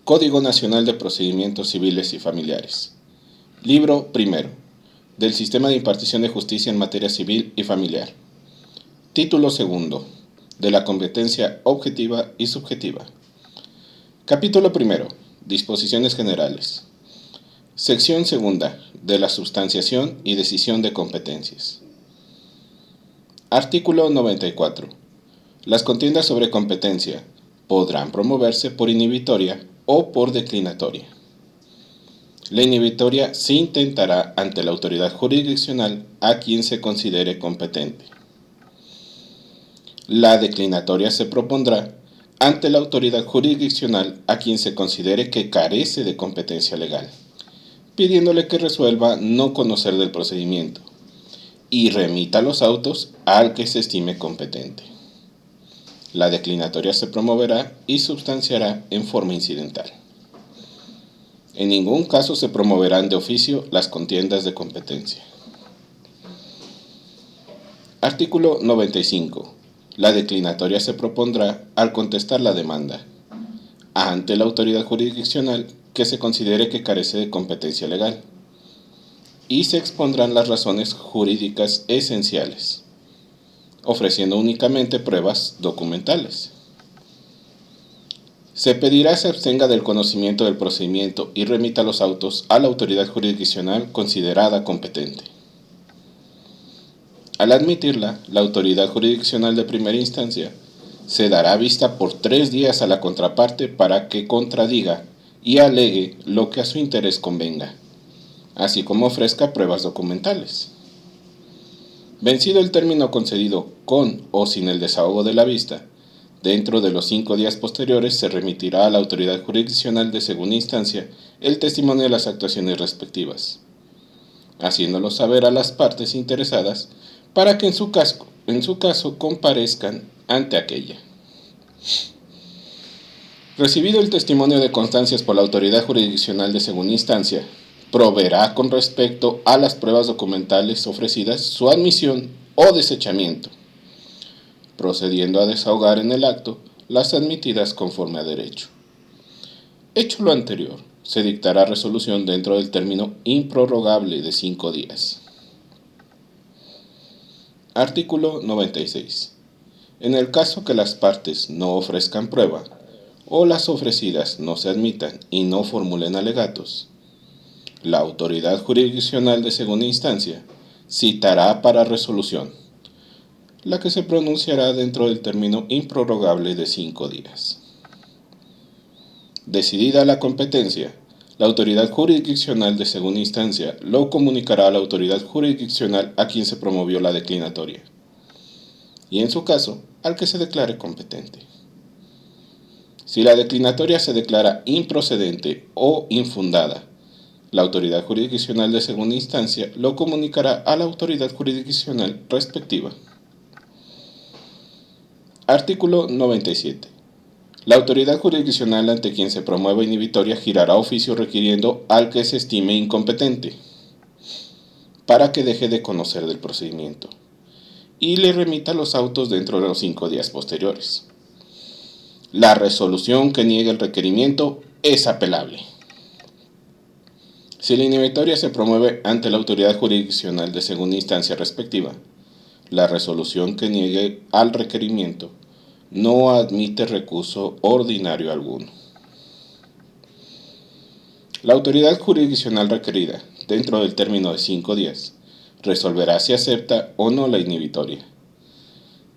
Código Nacional de Procedimientos Civiles y Familiares. Libro primero, del Sistema de Impartición de Justicia en Materia Civil y Familiar. Título segundo, de la competencia objetiva y subjetiva. Capítulo primero, disposiciones generales. Sección segunda, de la substanciación y decisión de competencias. Artículo 94. Las contiendas sobre competencia podrán promoverse por inhibitoria o por declinatoria. La inhibitoria se intentará ante la autoridad jurisdiccional a quien se considere competente. La declinatoria se propondrá ante la autoridad jurisdiccional a quien se considere que carece de competencia legal, pidiéndole que resuelva no conocer del procedimiento y remita los autos al que se estime competente. La declinatoria se promoverá y substanciará en forma incidental. En ningún caso se promoverán de oficio las contiendas de competencia. Artículo 95. La declinatoria se propondrá al contestar la demanda ante la autoridad jurisdiccional que se considere que carece de competencia legal y se expondrán las razones jurídicas esenciales, ofreciendo únicamente pruebas documentales. Se pedirá se abstenga del conocimiento del procedimiento y remita los autos a la autoridad jurisdiccional considerada competente. Al admitirla, la autoridad jurisdiccional de primera instancia se dará vista por 3 días a la contraparte para que contradiga y alegue lo que a su interés convenga, así como ofrezca pruebas documentales. Vencido el término concedido con o sin el desahogo de la vista, dentro de los 5 días posteriores se remitirá a la autoridad jurisdiccional de segunda instancia el testimonio de las actuaciones respectivas, haciéndolo saber a las partes interesadas para que en su caso comparezcan ante aquella. Recibido el testimonio de constancias por la autoridad jurisdiccional de segunda instancia, proveerá con respecto a las pruebas documentales ofrecidas su admisión o desechamiento, procediendo a desahogar en el acto las admitidas conforme a derecho. Hecho lo anterior, se dictará resolución dentro del término improrrogable de 5 días. Artículo 96. En el caso que las partes no ofrezcan prueba, o las ofrecidas no se admitan y no formulen alegatos, la autoridad jurisdiccional de segunda instancia citará para resolución, la que se pronunciará dentro del término improrrogable de 5 días. Decidida la competencia, la autoridad jurisdiccional de segunda instancia lo comunicará a la autoridad jurisdiccional a quien se promovió la declinatoria, y en su caso, al que se declare competente. Si la declinatoria se declara improcedente o infundada, la autoridad jurisdiccional de segunda instancia lo comunicará a la autoridad jurisdiccional respectiva. Artículo 97. La autoridad jurisdiccional ante quien se promueva inhibitoria girará oficio requiriendo al que se estime incompetente para que deje de conocer del procedimiento y le remita los autos dentro de los 5 días posteriores. La resolución que niegue el requerimiento es apelable. Si la inhibitoria se promueve ante la autoridad jurisdiccional de segunda instancia respectiva, la resolución que niegue al requerimiento no admite recurso ordinario alguno. La autoridad jurisdiccional requerida, dentro del término de 5 días, resolverá si acepta o no la inhibitoria.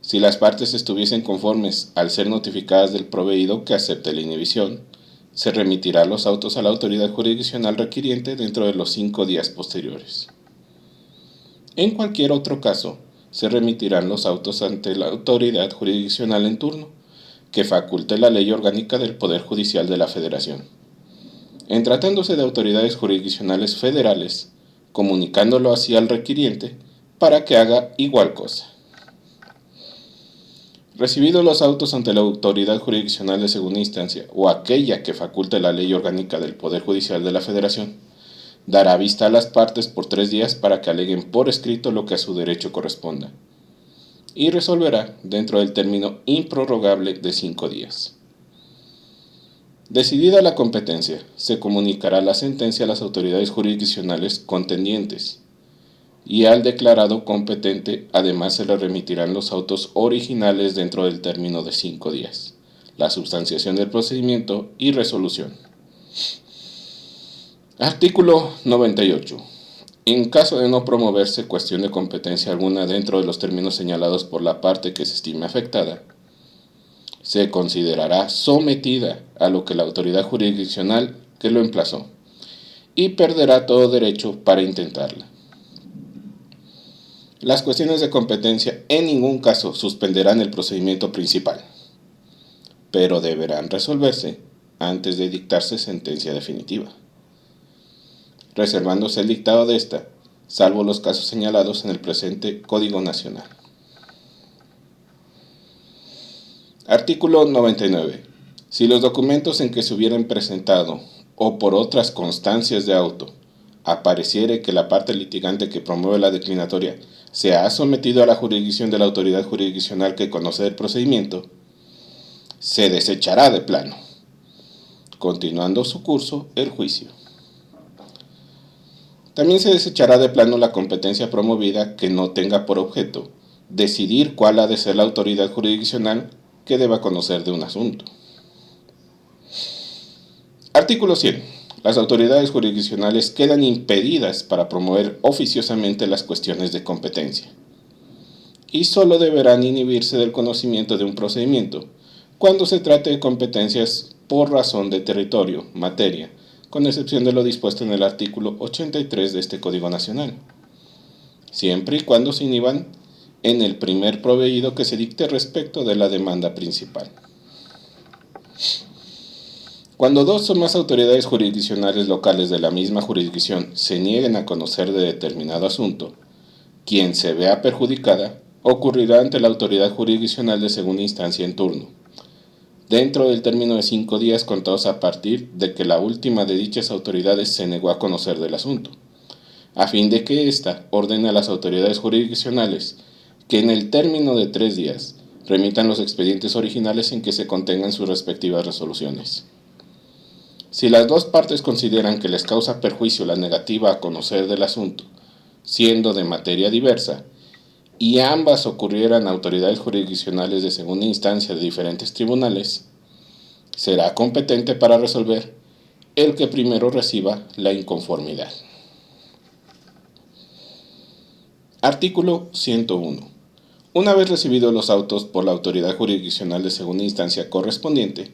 Si las partes estuviesen conformes al ser notificadas del proveído que acepte la inhibición, se remitirá los autos a la autoridad jurisdiccional requiriente dentro de los 5 días posteriores. En cualquier otro caso, se remitirán los autos ante la autoridad jurisdiccional en turno, que faculte la ley orgánica del Poder Judicial de la Federación. En tratándose de autoridades jurisdiccionales federales, comunicándolo así al requiriente para que haga igual cosa. Recibidos los autos ante la autoridad jurisdiccional de segunda instancia o aquella que faculte la ley orgánica del Poder Judicial de la Federación, dará vista a las partes por 3 días para que aleguen por escrito lo que a su derecho corresponda, y resolverá dentro del término improrrogable de 5 días. Decidida la competencia, se comunicará la sentencia a las autoridades jurisdiccionales contendientes y al declarado competente además se le remitirán los autos originales dentro del término de 5 días, la substanciación del procedimiento y resolución. Artículo 98. En caso de no promoverse cuestión de competencia alguna dentro de los términos señalados por la parte que se estime afectada, se considerará sometida a lo que la autoridad jurisdiccional que lo emplazó y perderá todo derecho para intentarla. Las cuestiones de competencia en ningún caso suspenderán el procedimiento principal, pero deberán resolverse antes de dictarse sentencia definitiva, reservándose el dictado de esta, salvo los casos señalados en el presente Código Nacional. Artículo 99. Si los documentos en que se hubieran presentado o por otras constancias de auto apareciere que la parte litigante que promueve la declinatoria se ha sometido a la jurisdicción de la autoridad jurisdiccional que conoce el procedimiento, se desechará de plano, continuando su curso el juicio. También se desechará de plano la competencia promovida que no tenga por objeto decidir cuál ha de ser la autoridad jurisdiccional que deba conocer de un asunto. Artículo 100. Las autoridades jurisdiccionales quedan impedidas para promover oficiosamente las cuestiones de competencia y solo deberán inhibirse del conocimiento de un procedimiento cuando se trate de competencias por razón de territorio, materia, con excepción de lo dispuesto en el artículo 83 de este Código Nacional, siempre y cuando se inhiban en el primer proveído que se dicte respecto de la demanda principal. Cuando dos o más autoridades jurisdiccionales locales de la misma jurisdicción se nieguen a conocer de determinado asunto, quien se vea perjudicada ocurrirá ante la autoridad jurisdiccional de segunda instancia en turno, dentro del término de 5 días contados a partir de que la última de dichas autoridades se negó a conocer del asunto, a fin de que ésta ordene a las autoridades jurisdiccionales que en el término de 3 días remitan los expedientes originales en que se contengan sus respectivas resoluciones. Si las dos partes consideran que les causa perjuicio la negativa a conocer del asunto, siendo de materia diversa, y ambas ocurrieran a autoridades jurisdiccionales de segunda instancia de diferentes tribunales, será competente para resolver el que primero reciba la inconformidad. Artículo 101. Una vez recibidos los autos por la autoridad jurisdiccional de segunda instancia correspondiente,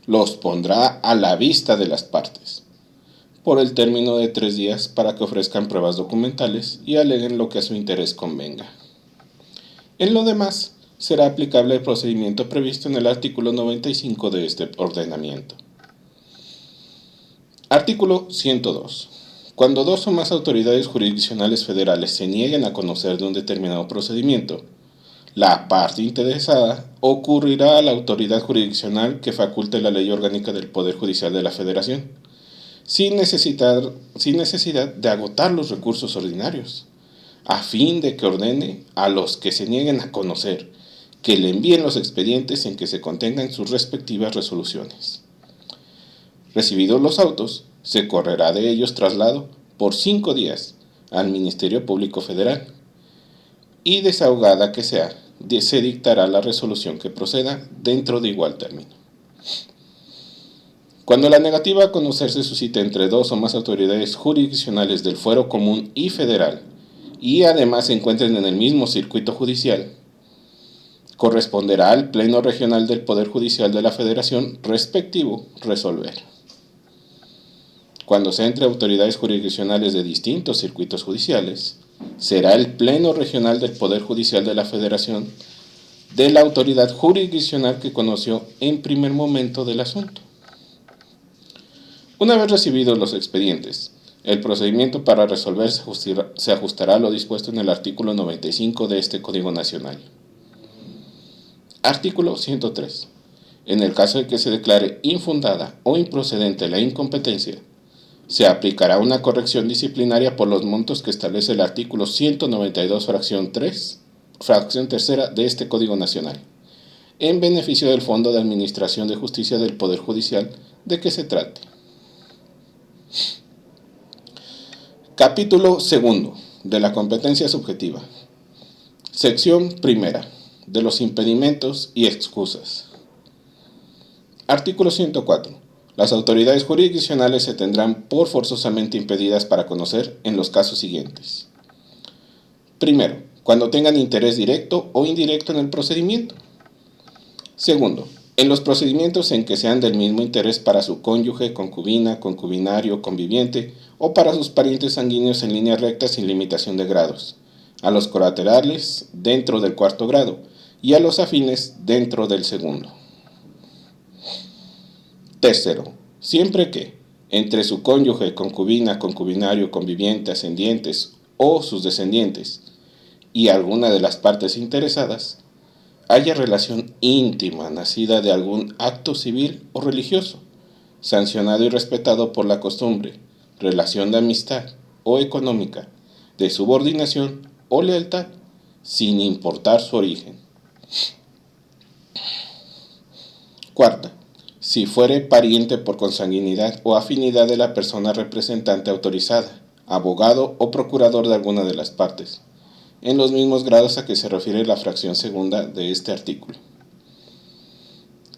los pondrá a la vista de las partes, por el término de 3 días para que ofrezcan pruebas documentales y aleguen lo que a su interés convenga. En lo demás, será aplicable el procedimiento previsto en el artículo 95 de este ordenamiento. Artículo 102. Cuando dos o más autoridades jurisdiccionales federales se nieguen a conocer de un determinado procedimiento, la parte interesada ocurrirá a la autoridad jurisdiccional que faculte la Ley Orgánica del Poder Judicial de la Federación, sin necesidad de agotar los recursos ordinarios, a fin de que ordene a los que se nieguen a conocer que le envíen los expedientes en que se contengan sus respectivas resoluciones. Recibidos los autos, se correrá de ellos traslado por 5 días al Ministerio Público Federal y desahogada que sea, se dictará la resolución que proceda dentro de igual término. Cuando la negativa a conocer se suscite entre dos o más autoridades jurisdiccionales del fuero común y federal y además se encuentren en el mismo circuito judicial, corresponderá al Pleno Regional del Poder Judicial de la Federación respectivo resolver. Cuando sea entre autoridades jurisdiccionales de distintos circuitos judiciales, será el Pleno Regional del Poder Judicial de la Federación de la autoridad jurisdiccional que conoció en primer momento del asunto. Una vez recibidos los expedientes, el procedimiento para resolver se ajustará a lo dispuesto en el artículo 95 de este Código Nacional. Artículo 103. En el caso de que se declare infundada o improcedente la incompetencia, se aplicará una corrección disciplinaria por los montos que establece el artículo 192, fracción tercera de este Código Nacional, en beneficio del Fondo de Administración de Justicia del Poder Judicial de que se trate. Capítulo segundo de la competencia subjetiva. Sección primera de los impedimentos y excusas. Artículo 104. Las autoridades jurisdiccionales se tendrán por forzosamente impedidas para conocer en los casos siguientes. Primero, cuando tengan interés directo o indirecto en el procedimiento. Segundo, en los procedimientos en que sean del mismo interés para su cónyuge, concubina, concubinario, conviviente o para sus parientes sanguíneos en línea recta sin limitación de grados, a los colaterales dentro del cuarto grado y a los afines dentro del segundo. Tercero, siempre que, entre su cónyuge, concubina, concubinario, conviviente, ascendientes o sus descendientes y alguna de las partes interesadas, haya relación íntima nacida de algún acto civil o religioso, sancionado y respetado por la costumbre, relación de amistad o económica, de subordinación o lealtad, sin importar su origen. Cuarta, si fuere pariente por consanguinidad o afinidad de la persona representante autorizada, abogado o procurador de alguna de las partes, en los mismos grados a que se refiere la fracción segunda de este artículo.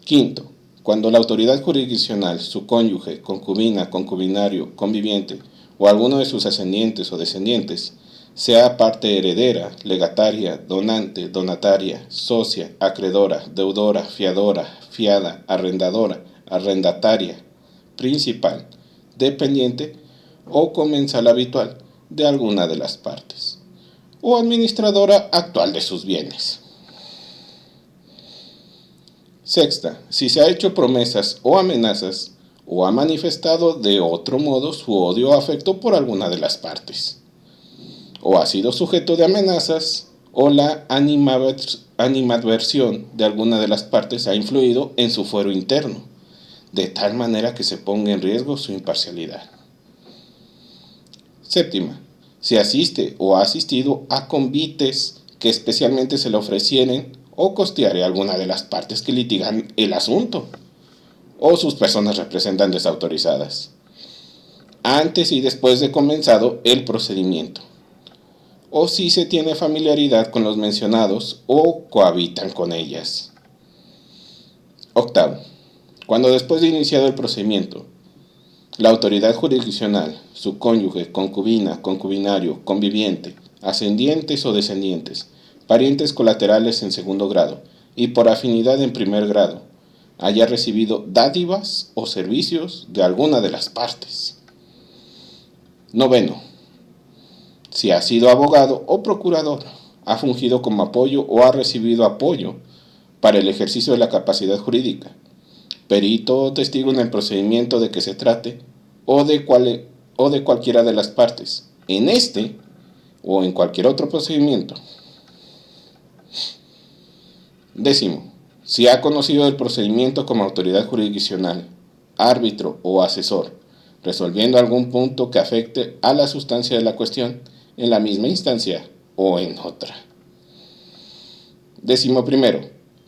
Quinto, cuando la autoridad jurisdiccional, su cónyuge, concubina, concubinario, conviviente o alguno de sus ascendientes o descendientes sea parte heredera, legataria, donante, donataria, socia, acreedora, deudora, fiadora, fiada, arrendadora, arrendataria, principal, dependiente o comensal habitual de alguna de las partes, o administradora actual de sus bienes. Sexta, si se ha hecho promesas o amenazas o ha manifestado de otro modo su odio o afecto por alguna de las partes, o ha sido sujeto de amenazas o la animadversión de alguna de las partes ha influido en su fuero interno, de tal manera que se ponga en riesgo su imparcialidad. Séptima, si asiste o ha asistido a convites que especialmente se le ofrecieren o costeare alguna de las partes que litigan el asunto, o sus personas representantes autorizadas, antes y después de comenzado el procedimiento, o si se tiene familiaridad con los mencionados o cohabitan con ellas. Octavo, cuando después de iniciado el procedimiento, la autoridad jurisdiccional, su cónyuge, concubina, concubinario, conviviente, ascendientes o descendientes, parientes colaterales en segundo grado y por afinidad en primer grado, haya recibido dádivas o servicios de alguna de las partes. Noveno, si ha sido abogado o procurador, ha fungido como apoyo o ha recibido apoyo para el ejercicio de la capacidad jurídica, perito o testigo en el procedimiento de que se trate o de cualquiera de las partes, en este o en cualquier otro procedimiento. Décimo, si ha conocido el procedimiento como autoridad jurisdiccional, árbitro o asesor, resolviendo algún punto que afecte a la sustancia de la cuestión en la misma instancia o en otra. Décimo primero,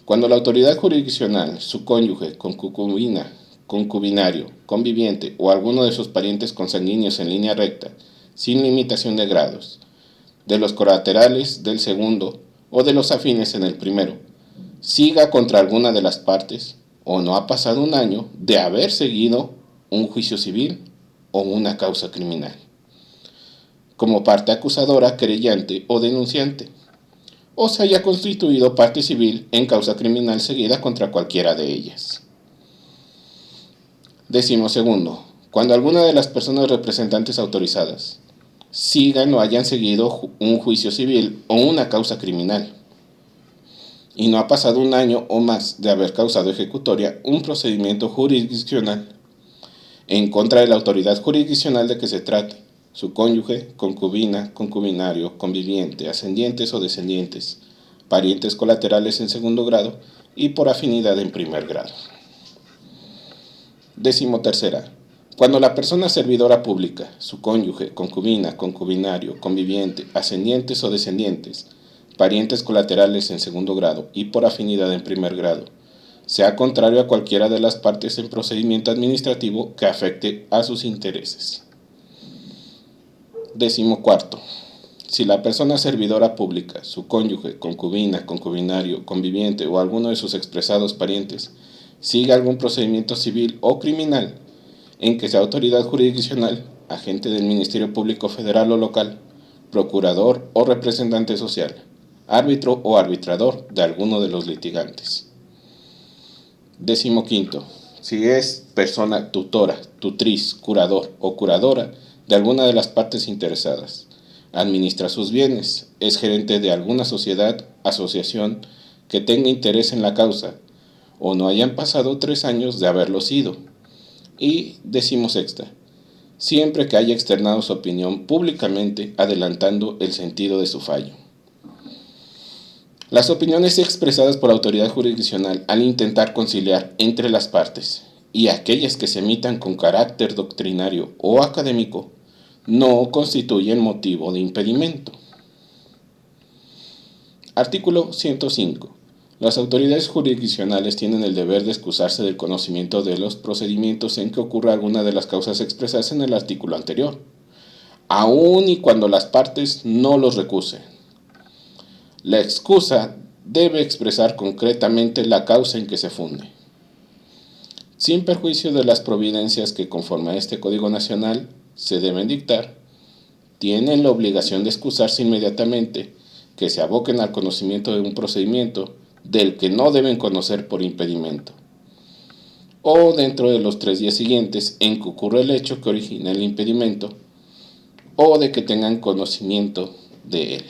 cuando la autoridad jurisdiccional, su cónyuge, concubina, concubinario, conviviente o alguno de sus parientes consanguíneos en línea recta, sin limitación de grados, de los colaterales del segundo o de los afines en el primero, siga contra alguna de las partes o no ha pasado un año de haber seguido un juicio civil o una causa criminal, como parte acusadora, querellante o denunciante, o se haya constituido parte civil en causa criminal seguida contra cualquiera de ellas. Décimo segundo, cuando alguna de las personas representantes autorizadas sigan o hayan seguido un juicio civil o una causa criminal, y no ha pasado un año o más de haber causado ejecutoria un procedimiento jurisdiccional en contra de la autoridad jurisdiccional de que se trate, su cónyuge, concubina, concubinario, conviviente, ascendientes o descendientes, parientes colaterales en segundo grado y por afinidad en primer grado. Décimo tercera, cuando la persona servidora pública, su cónyuge, concubina, concubinario, conviviente, ascendientes o descendientes, parientes colaterales en segundo grado y por afinidad en primer grado, sea contrario a cualquiera de las partes en procedimiento administrativo que afecte a sus intereses. 14. Si la persona servidora pública, su cónyuge, concubina, concubinario, conviviente o alguno de sus expresados parientes sigue algún procedimiento civil o criminal en que sea autoridad jurisdiccional, agente del Ministerio Público Federal o local, procurador o representante social, árbitro o arbitrador de alguno de los litigantes. 15. Si es persona tutora, tutriz, curador o curadora de alguna de las partes interesadas, administra sus bienes, es gerente de alguna sociedad, asociación que tenga interés en la causa o no hayan pasado 3 años de haberlo sido. Y 16. Siempre que haya externado su opinión públicamente adelantando el sentido de su fallo. Las opiniones expresadas por la autoridad jurisdiccional al intentar conciliar entre las partes y aquellas que se emitan con carácter doctrinario o académico no constituyen motivo de impedimento. Artículo 105. Las autoridades jurisdiccionales tienen el deber de excusarse del conocimiento de los procedimientos en que ocurra alguna de las causas expresadas en el artículo anterior, aun y cuando las partes no los recusen. La excusa debe expresar concretamente la causa en que se funde. Sin perjuicio de las providencias que conforme a este Código Nacional se deben dictar, tienen la obligación de excusarse inmediatamente que se aboquen al conocimiento de un procedimiento del que no deben conocer por impedimento, o dentro de los 3 días siguientes en que ocurra el hecho que origina el impedimento, o de que tengan conocimiento de él.